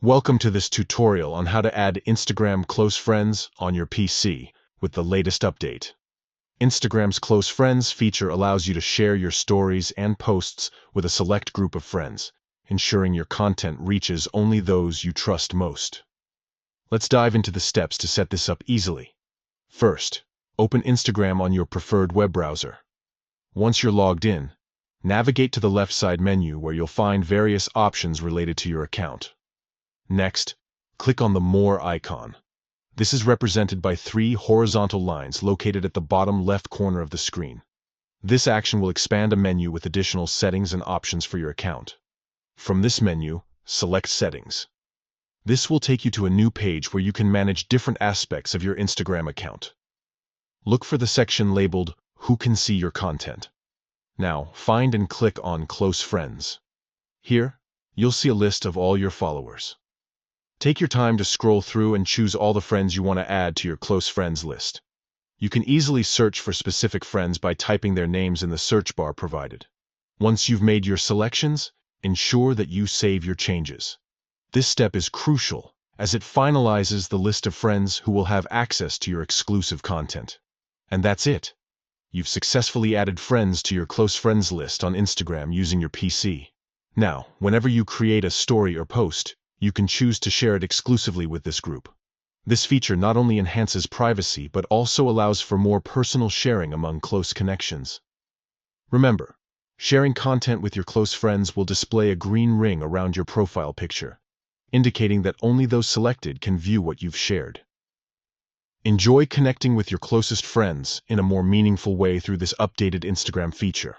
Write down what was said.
Welcome to this tutorial on how to add Instagram close friends on your PC with the latest update. Instagram's close friends feature allows you to share your stories and posts with a select group of friends, ensuring your content reaches only those you trust most. Let's dive into the steps to set this up easily. First, open Instagram on your preferred web browser. Once you're logged in, navigate to the left side menu where you'll find various options related to your account. Next, click on the More icon. This is represented by 3 horizontal lines located at the bottom left corner of the screen. This action will expand a menu with additional settings and options for your account. From this menu, select Settings. This will take you to a new page where you can manage different aspects of your Instagram account. Look for the section labeled Who Can See Your Content. Now, find and click on Close Friends. Here, you'll see a list of all your followers. Take your time to scroll through and choose all the friends you want to add to your close friends list. You can easily search for specific friends by typing their names in the search bar provided. Once you've made your selections, ensure that you save your changes. This step is crucial as it finalizes the list of friends who will have access to your exclusive content. And that's it. You've successfully added friends to your close friends list on Instagram using your PC. Now, whenever you create a story or post, you can choose to share it exclusively with this group. This feature not only enhances privacy but also allows for more personal sharing among close connections. Remember, sharing content with your close friends will display a green ring around your profile picture, indicating that only those selected can view what you've shared. Enjoy connecting with your closest friends in a more meaningful way through this updated Instagram feature.